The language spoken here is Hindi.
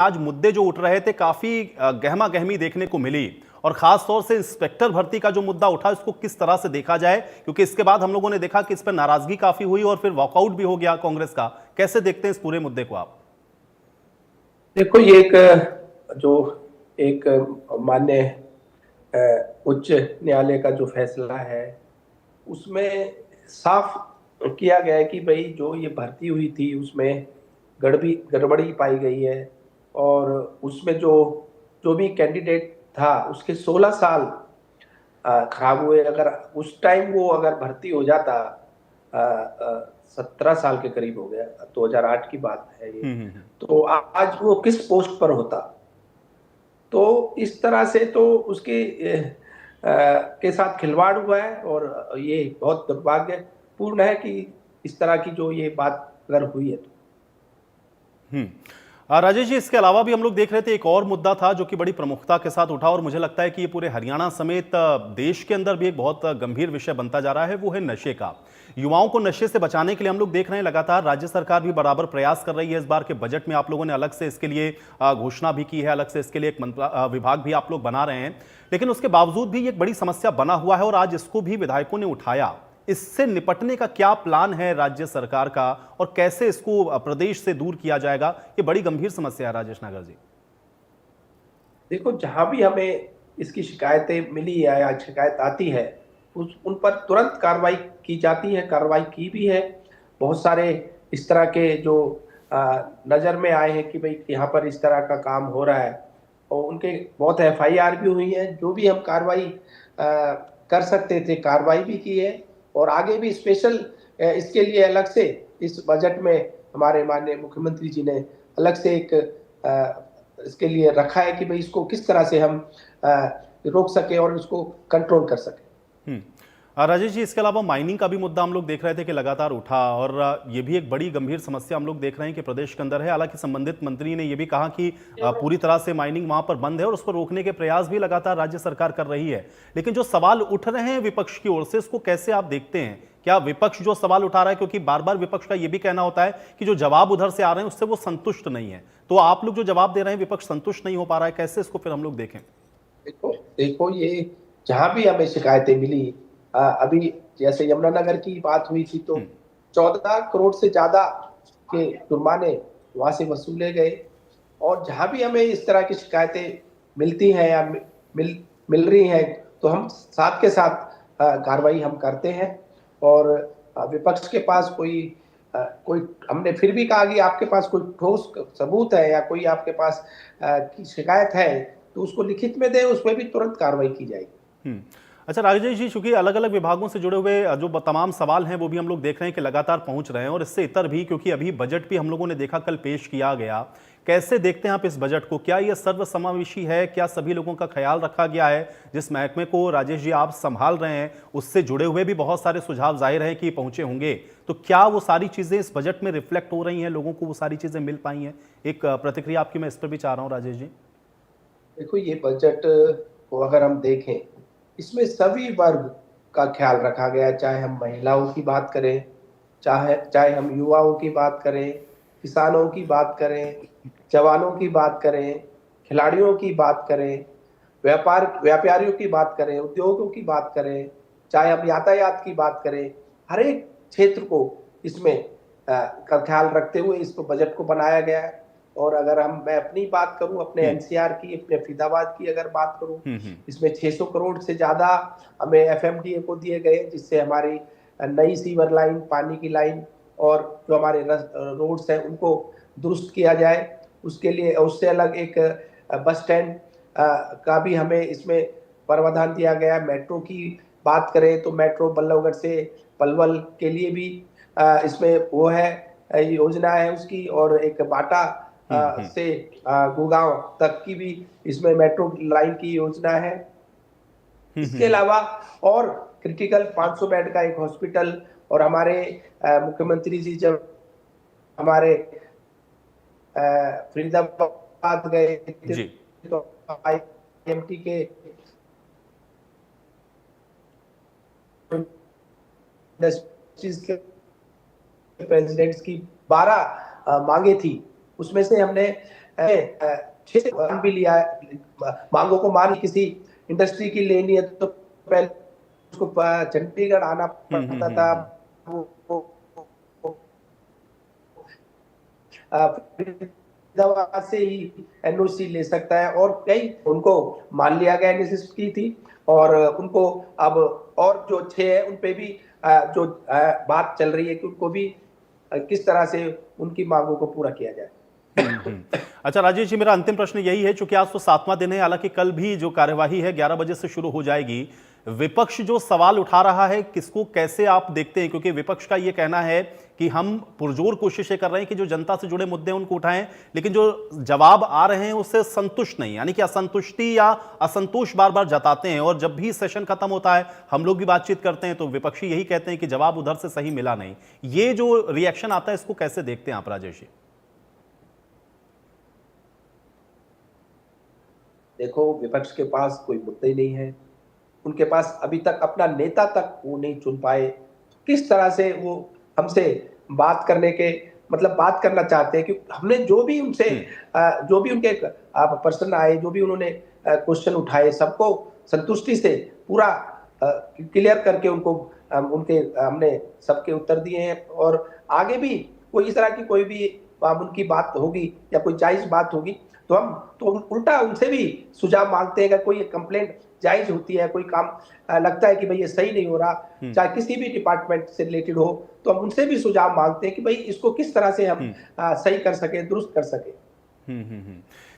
आज मुद्दे जो उठ रहे थे काफी गहमा गहमी देखने को मिली, और खास तौर से इंस्पेक्टर भर्ती का जो मुद्दा उठा इसको किस तरह से देखा जाए, क्योंकि इसके बाद हम लोगों ने देखा कि इस पर नाराजगी काफी हुई और फिर वॉकआउट भी हो गया कांग्रेस का। कैसे देखते हैं इस पूरे मुद्दे को आप? देखो, ये जो एक मान्य उच्च न्यायालय का जो फैसला है उसमें साफ किया गया है कि भाई जो ये भर्ती हुई थी उसमें गड़बड़ी पाई गई है। और उसमें जो जो भी कैंडिडेट था उसके 16 साल खराब हुए। अगर उस टाइम वो अगर भर्ती हो जाता, 17 साल के करीब हो गया, 2008 की बात है ये, तो आज वो किस पोस्ट पर होता। तो इस तरह से तो उसके के साथ खिलवाड़ हुआ है और ये बहुत दुर्भाग्यपूर्ण है कि इस तरह की जो ये बात अगर हुई है तो। राजेश जी, इसके अलावा भी हम लोग देख रहे थे एक और मुद्दा था जो कि बड़ी प्रमुखता के साथ उठा, और मुझे लगता है कि ये पूरे हरियाणा समेत देश के अंदर भी एक बहुत गंभीर विषय बनता जा रहा है, वो है नशे का। युवाओं को नशे से बचाने के लिए हम लोग देख रहे हैं लगातार राज्य सरकार भी बराबर प्रयास कर रही है। इस बार के बजट में आप लोगों ने अलग से इसके लिए घोषणा भी की है, अलग से इसके लिए एक विभाग भी आप लोग बना रहे हैं, लेकिन उसके बावजूद भी ये एक बड़ी समस्या बना हुआ है और आज इसको भी विधायकों ने उठाया। इससे निपटने का क्या प्लान है राज्य सरकार का और कैसे इसको प्रदेश से दूर किया जाएगा? ये बड़ी गंभीर समस्या है राजेश नागर जी। देखो, जहां भी हमें इसकी शिकायतें मिली या शिकायत आती है उन पर तुरंत कार्रवाई की जाती है, कार्रवाई की भी है। बहुत सारे इस तरह के जो नजर में आए हैं कि भाई यहाँ पर इस तरह का काम हो रहा है, और उनके बहुत FIR भी हुई है। जो भी हम कार्रवाई कर सकते थे कार्रवाई भी की है, और आगे भी स्पेशल इसके लिए अलग से इस बजट में हमारे माननीय मुख्यमंत्री जी ने अलग से एक इसके लिए रखा है कि भाई इसको किस तरह से हम रोक सके और इसको कंट्रोल कर सके। राजेश जी, इसके अलावा माइनिंग का भी मुद्दा हम लोग देख रहे थे कि लगातार उठा, और ये भी एक बड़ी गंभीर समस्या हम लोग देख रहे हैं कि प्रदेश के अंदर है। हालांकि संबंधित मंत्री ने यह भी कहा कि पूरी तरह से माइनिंग वहां पर बंद है और उसको रोकने के प्रयास भी लगातार राज्य सरकार कर रही है। लेकिन जो सवाल उठ रहे हैं विपक्ष की ओर से, इसको कैसे आप देखते हैं? क्या विपक्ष जो सवाल उठा रहा है, क्योंकि बार बार विपक्ष का यह भी कहना होता है कि जो जवाब उधर से आ रहे हैं उससे वो संतुष्ट नहीं है, तो आप लोग जो जवाब दे रहे हैं विपक्ष संतुष्ट नहीं हो पा रहा है, कैसे इसको फिर हम लोग देखें? देखो देखो ये जहां भी हमें शिकायतें मिली, अभी जैसे यमुनानगर की बात हुई थी तो 14 करोड़ से ज्यादा के जुर्माने वहां से वसूले गए। और जहां भी हमें इस तरह की शिकायतें मिलती हैं या मिल रही हैं तो हम साथ के साथ कार्रवाई हम करते हैं। और विपक्ष के पास कोई हमने फिर भी कहा कि आपके पास कोई ठोस सबूत है या कोई आपके पास की शिकायत है तो उसको लिखित में दे, उसमें भी तुरंत कार्रवाई की जाएगी। अच्छा राजेश जी, चूंकि अलग अलग विभागों से जुड़े हुए जो तमाम सवाल हैं वो भी हम लोग देख रहे हैं कि लगातार पहुंच रहे हैं, और इससे इतर भी, क्योंकि अभी बजट भी हम लोगों ने देखा कल पेश किया गया। कैसे देखते हैं आप इस बजट को? क्या यह सर्वसमावेशी है? क्या सभी लोगों का ख्याल रखा गया है? जिस महकमे को राजेश जी आप संभाल रहे हैं उससे जुड़े हुए भी बहुत सारे सुझाव जाहिर है कि पहुंचे होंगे, तो क्या वो सारी चीजें इस बजट में रिफ्लेक्ट हो रही हैं, लोगों को वो सारी चीजें मिल पाई हैं? एक प्रतिक्रिया आपकी मैं इस पर भी चाह रहा हूँ राजेश जी। देखो, ये बजट को अगर हम देखें, इसमें सभी वर्ग का ख्याल रखा गया है। चाहे हम महिलाओं की बात करें, चाहे हम युवाओं की बात करें, किसानों की बात करें, जवानों की बात करें, खिलाड़ियों की बात करें, व्यापारियों की बात करें, उद्योगों की बात करें, चाहे हम यातायात की बात करें, हर एक क्षेत्र को इसमें का ख्याल रखते हुए इस बजट को बनाया गया है। और अगर मैं अपनी बात करूं, अपने NCR की, अपने फरीदाबाद की अगर बात करूं, इसमें 600 करोड़ से ज्यादा हमें FMDA को दिए गए, जिससे हमारी नई सीवर लाइन, पानी की लाइन और जो हमारे रोड्स हैं उनको दुरुस्त किया जाए। उसके लिए उससे अलग एक बस स्टैंड का भी हमें इसमें प्रावधान दिया गया है। मेट्रो की बात करें तो मेट्रो बल्लभगढ़ से पलवल के लिए भी इसमें वो है, योजना है उसकी, और एक बाटा से गुड़गांव तक की भी इसमें मेट्रो लाइन की योजना है। इसके अलावा और क्रिटिकल 500 बेड का एक हॉस्पिटल, और हमारे मुख्यमंत्री जी जब हमारे फरीदाबाद गए थे तो IMT के इंडस्ट्रीज के प्रेसिडेंट्स की 12 मांगे थी, उसमें से हमने 6 से भी लिया है, मांगों को मान किसी इंडस्ट्री की लेनी है तो पहले उसको चंडीगढ़ आना पड़ता था, वो फरीदाबाद से ही एनओसी ले सकता है, और कई उनको मान लिया गया नेसेसिटी थी, और उनको अब और जो 6 है उन पे भी जो बात चल रही है कि उनको भी किस तरह से उनकी मांगों को पूरा किया जाए। अच्छा राजेश जी, मेरा अंतिम प्रश्न यही है, चूंकि आज तो 7वां दिन है, हालांकि कल भी जो कार्यवाही है 11 बजे से शुरू हो जाएगी। विपक्ष जो सवाल उठा रहा है, किसको कैसे आप देखते हैं? क्योंकि विपक्ष का ये कहना है कि हम पुरजोर कोशिशें कर रहे हैं कि जो जनता से जुड़े मुद्दे हैं उनको उठाएं, लेकिन जो जवाब आ रहे हैं उससे संतुष्ट नहीं, यानी कि असंतुष्टि या असंतोष बार बार जताते हैं। और जब भी सेशन खत्म होता है, हम लोग भी बातचीत करते हैं, तो विपक्षी यही कहते हैं कि जवाब उधर से सही मिला नहीं। ये जो रिएक्शन आता है, इसको कैसे देखते हैं आप राजेश जी? देखो, विपक्ष के पास कोई मुद्दे ही नहीं है, उनके पास अभी तक अपना नेता तक वो नहीं चुन पाए। किस तरह से वो हमसे बात करने के मतलब बात करना चाहते हैं, कि हमने जो भी उनसे जो भी उनके प्रश्न आए, जो भी उन्होंने क्वेश्चन उठाए, सबको संतुष्टि से पूरा क्लियर करके उनको उनके हमने सबके उत्तर दिए हैं। और आगे भी कोई इस तरह की कोई भी उनकी बात होगी या कोई जायज बात होगी तो हम तो उल्टा उनसे भी सुझाव मांगते हैं। अगर कोई कंप्लेंट जायज होती है, कोई काम लगता है कि भाई ये सही नहीं हो रहा, चाहे किसी भी डिपार्टमेंट से रिलेटेड हो, तो हम उनसे भी सुझाव मांगते हैं कि भाई इसको किस तरह से हम सही कर सके, दुरुस्त कर सके।